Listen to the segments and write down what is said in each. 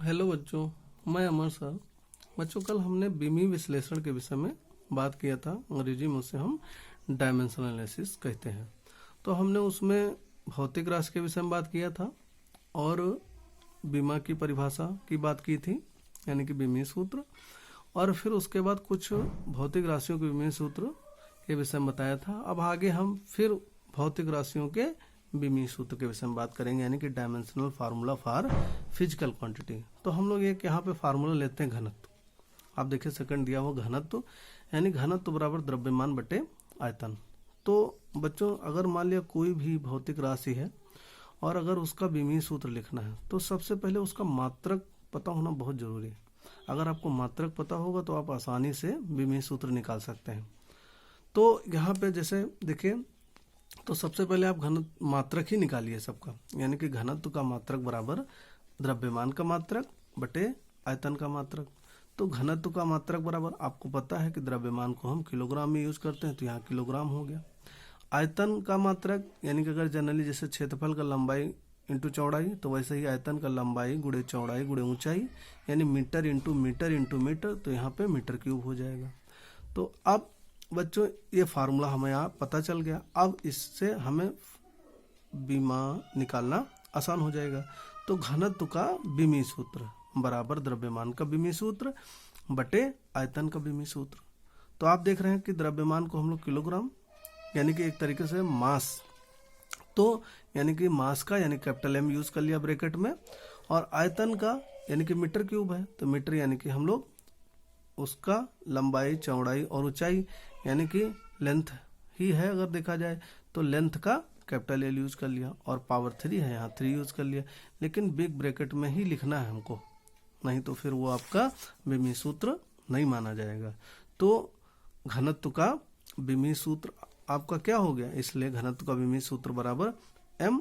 Hello बच्चों, मैं अमर sir. बच्चों, कल हमने बीमी विश्लेषण के विषय में बात किया था। अंग्रेजी में उसे हम डायमेंशनल एनालिसिस कहते हैं। तो हमने उसमें भौतिक राशि के विषय में बात किया था और बीमा की परिभाषा की बात की थी, यानी कि बीमी सूत्र। और फिर उसके बाद कुछ भौतिक राशियों के बीमी सूत्र के विषय में बताया था। अब आगे हम फिर भौतिक राशियों के बीमी सूत्र के विषय में बात करेंगे, यानी कि dimensional formula for physical quantity. तो हम लोग एक यहाँ पे फार्मूला लेते हैं घनत्व। आप देखिए सेकंड दिया हुआ घनत्व, यानी घनत्व बराबर द्रव्यमान बटे आयतन। तो बच्चों, अगर मान लिया कोई भी भौतिक राशि है और अगर उसका बीमी सूत्र लिखना है तो सबसे पहले उसका मात्रक पता होना बहुत जरूरी है। अगर आपको मात्रक पता होगा तो आप आसानी से बीमी सूत्र निकाल सकते हैं। तो यहाँ पे जैसे देखिए, तो सबसे पहले आप मात्रक ही निकालिए सबका, यानी कि घनत्व का मात्रक बराबर द्रव्यमान का मात्रक बटे आयतन का मात्रक। तो घनत्व का मात्रक बराबर, आपको पता है कि द्रव्यमान को हम किलोग्राम में यूज करते हैं, तो यहाँ किलोग्राम हो गया। आयतन का मात्रक, यानी कि अगर जनरली जैसे क्षेत्रफल का लंबाई इंटू चौड़ाई, तो वैसे ही आयतन का लंबाई गुणे चौड़ाई गुणे ऊंचाई, यानी metre into metre into metre, तो यहाँ पे मीटर क्यूब हो जाएगा। तो अब बच्चों, ये फार्मूला हमें यहाँ पता चल गया। अब इससे हमें बीमा निकालना आसान हो जाएगा। तो घनत्व का बीमी सूत्र बराबर द्रव्यमान का बीमी सूत्र बटे आयतन का बीमी सूत्र। तो आप देख रहे हैं कि द्रव्यमान को हम लोग किलोग्राम, यानी कि एक तरीके से मास, तो यानी कि मास का यानी कैपिटल एम यूज कर लिया ब्रैकेट में, और आयतन का यानी कि मीटर क्यूब है, तो मीटर यानी कि हम लोग उसका लंबाई चौड़ाई और ऊंचाई, यानी कि लेंथ ही है अगर देखा जाए तो लेंथ का कैपिटल एल यूज कर लिया, और पावर 3 है यहाँ 3 यूज कर लिया। लेकिन बिग ब्रैकेट में ही लिखना है हमको, नहीं तो फिर वो आपका बीमी सूत्र नहीं माना जाएगा। तो घनत्व का बीमी सूत्र आपका क्या हो गया, इसलिए घनत्व का बीमी सूत्र बराबर m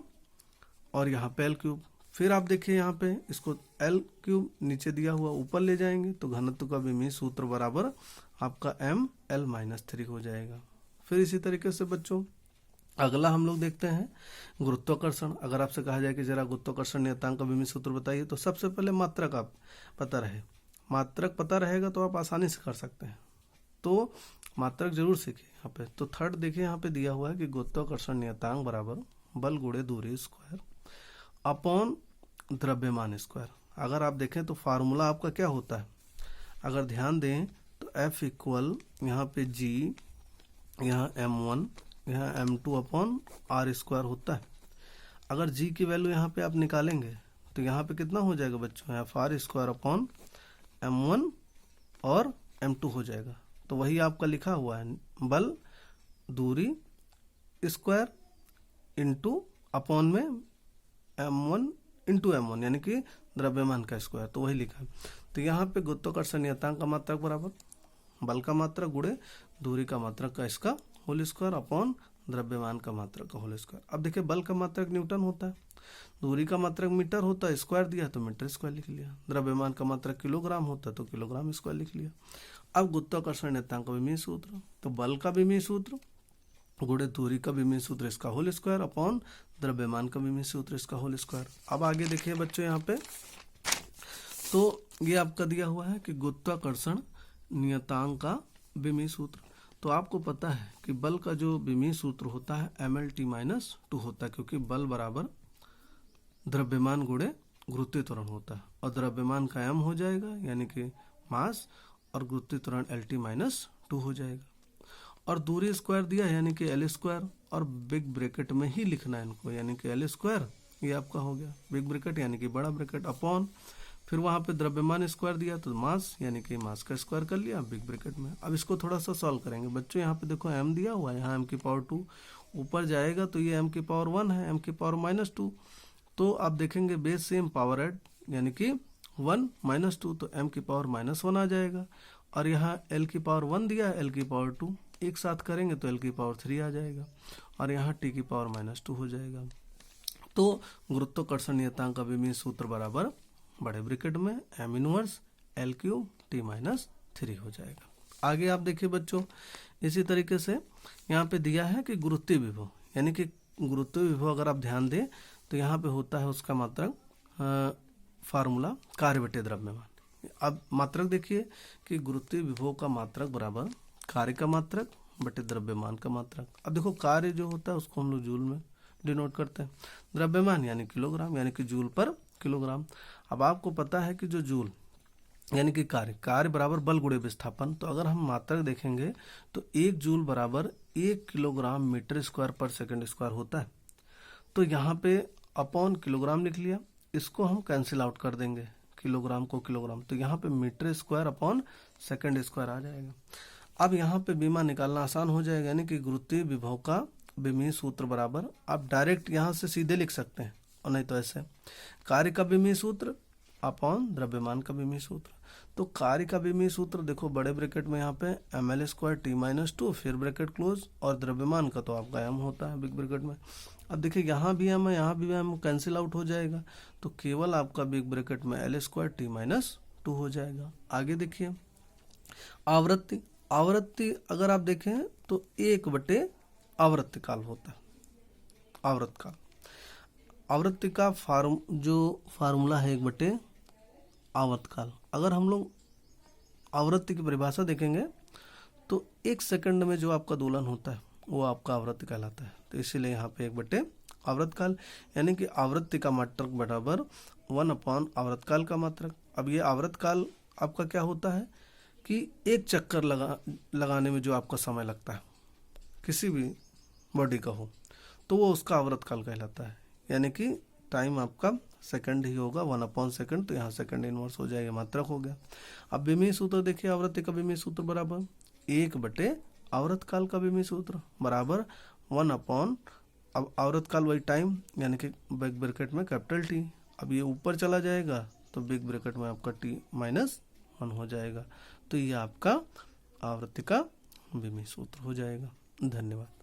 और यहाँ पे एल क्यूब। फिर आप देखिए यहाँ पे इसको एल क्यूब नीचे दिया हुआ ऊपर ले जाएंगे, तो घनत्व का बीमी सूत्र बराबर आपका m l-3 हो जाएगा। फिर इसी तरीके से बच्चों अगला हम लोग देखते हैं गुरुत्वाकर्षण। अगर आपसे कहा जाए कि जरा गुरुत्वाकर्षण नियतांक का बीमी सूत्र बताइए, तो सबसे पहले मात्रक आप पता रहे, मात्रक पता रहेगा तो आप आसानी से कर सकते हैं। तो मात्रक जरूर सीखिए यहाँ पे। तो थर्ड देखिए यहाँ पे दिया हुआ है कि गुरुत्वाकर्षण नियतांक बराबर बल गुणे दूरी स्क्वायर अपॉन द्रव्यमान स्क्वायर। अगर आप देखें तो फार्मूला आपका क्या होता है, अगर ध्यान दें तो F इक्वल यहाँ पे G, यहाँ M1, यहाँ M2 अपॉन आर स्क्वायर होता है। अगर G की वैल्यू यहाँ पे आप निकालेंगे तो यहाँ पे कितना हो जाएगा बच्चों, यहाँ आर स्क्वायर अपॉन M1 और M2 हो जाएगा। तो वही आपका लिखा हुआ है, बल दूरी स्क्वायर इंटू अपॉन में M1 इंटू M1, यानी कि द्रव्यमान का स्क्वायर, तो वही लिखा है। तो यहाँ पे गुरुत्वाकर्षण नियतांक का मात्रक बराबर बल का मात्रक गुणे दूरी का मात्रक का इसका होल स्क्वायर अपॉन द्रव्यमान का मात्रक का होल स्क्वायर। अब देखिए बल का मात्रक न्यूटन होता है, दूरी का मात्रक मीटर होता है, स्क्वायर दिया तो मीटर स्क्वायर लिख लिया, द्रव्यमान का मात्रक किलोग्राम होता है तो किलोग्राम स्क्वायर लिख लिया। अब गुरुत्वाकर्षण नियतांक का बीमी सूत्र, तो बल का बीमी सूत्र गुणे दूरी का बीमी सूत्र इसका होल स्क्वायर अपॉन द्रव्यमान का बीमी सूत्र इसका होल स्क्वायर। अब आगे देखिए बच्चों यहाँ पे, तो ये आपका दिया हुआ है कि गुरुत्वाकर्षण नियतांक का बीमी सूत्र। तो आपको पता है कि बल का जो बीमी सूत्र होता है mlt-2 होता है, क्योंकि बल बराबर द्रव्यमान गुणे गुरुत्वीय त्वरण होता है, और द्रव्यमान का m हो जाएगा यानी कि मास, और गुरुत्वीय त्वरण lt-2 हो जाएगा। और दूरी स्क्वायर दिया है यानी कि एल स्क्वायर, और बिग ब्रैकेट में ही लिखना है इनको, यानी कि एल स्क्वायर, ये आपका हो गया बिग ब्रैकेट यानी कि बड़ा ब्रैकेट अपॉन, फिर वहां पे द्रव्यमान स्क्वायर दिया तो मास यानी कि मास का स्क्वायर कर लिया बिग ब्रैकेट में। अब इसको थोड़ा सा सॉल्व करेंगे बच्चों। यहाँ पे देखो m दिया हुआ है, यहाँ m की पावर 2 ऊपर जाएगा तो ये m की पावर 1 है, m की पावर -2, तो आप देखेंगे बेस सेम पावर ऐड यानी कि 1 -2, तो m की पावर -1 आ जाएगा। और यहाँ l की पावर 1 दिया है, l की पावर 2 एक साथ करेंगे तो l की पावर 3 आ जाएगा, और यहाँ t की पावर -2 हो जाएगा। तो गुरुत्वाकर्षण नियतांक का बीमी सूत्र बराबर बड़े ब्रैकेट में m inverse l cube t-3 हो जाएगा। आगे आप देखिए बच्चों, इसी तरीके से यहाँ पे दिया है कि गुरुत्वीय विभव, यानी कि गुरुत्वीय विभव अगर आप ध्यान दें तो यहाँ पे होता है उसका मात्रक फार्मूला कार्य बटे द्रव्यमान। अब मात्रक देखिए कि गुरुत्वीय विभव का मात्रक बराबर कार्य का मात्रक बटे द्रव्यमान का मात्रक। अब देखो कार्य जो होता है उसको हम लोग जूल में डिनोट करते हैं, द्रव्यमान यानी किलोग्राम यानी कि जूल पर किलोग्राम। अब आपको पता है कि जो जूल यानी कि कार्य बराबर बल गुणे विस्थापन। तो अगर हम मात्रक देखेंगे तो 1 जूल बराबर 1 किलोग्राम मीटर स्क्वायर पर सेकंड स्क्वायर होता है। तो यहाँ पे अपॉन किलोग्राम लिख लिया, इसको हम कैंसिल आउट कर देंगे किलोग्राम को किलोग्राम, तो यहाँ पे metre square upon second square आ जाएगा। अब यहाँ पे बीमा निकालना आसान हो जाएगा, यानी कि गुरुत्वीय विभव का विमीय सूत्र बराबर, आप डायरेक्ट यहाँ से सीधे लिख सकते हैं और नहीं तो ऐसे कार्य का विमीय सूत्र अपॉन द्रव्यमान का विमीय सूत्र। तो कार्य का विमीय सूत्र देखो बड़े ब्रैकेट में यहाँ पे ml स्क्वायर t-2 फिर ब्रैकेट क्लोज, और द्रव्यमान का तो आपका m होता है बिग ब्रैकेट में। अब देखिए यहाँ भी m है यहाँ भी m कैंसिल आउट हो जाएगा, तो केवल आपका बिग ब्रैकेट में l स्क्वायर t-2 हो जाएगा। आगे देखिए आवृत्ति अगर आप देखें तो 1/, आवृत्ति काल होता है, आवृत्ति का फार्मूला है 1/, आवर्तकाल। अगर हम लोग आवृत्ति की परिभाषा देखेंगे तो 1 सेकंड में जो आपका दोलन होता है वो आपका आवृत्ति कहलाता है। तो इसीलिए यहाँ पे 1/, आवर्तकाल, यानी कि आवृत्ति का मात्रक बराबर 1/, आवर्तकाल का मात्रक। अब ये आवर्तकाल आपका क्या होता है कि एक चक्कर लगाने में जो आपका समय लगता है किसी भी बॉडी का हो तो वो उसका आवर्तकाल कहलाता है, यानी कि टाइम आपका सेकंड ही होगा 1/, सेकंड, तो यहाँ सेकंड इनवर्स हो जाएगा, मात्रक हो गया। अब विमीय सूत्र देखिए, आवृत्ति का विमीय सूत्र बराबर 1/, आवर्तकाल का विमीय सूत्र बराबर 1/, अब आवर्तकाल वही टाइम यानी कि बिग ब्रैकेट में कैपिटल टी। अब ये ऊपर चला जाएगा तो बिग ब्रैकेट में आपका t-1 हो जाएगा। तो ये आपका आवृत्ति का विमीय सूत्र हो जाएगा। धन्यवाद।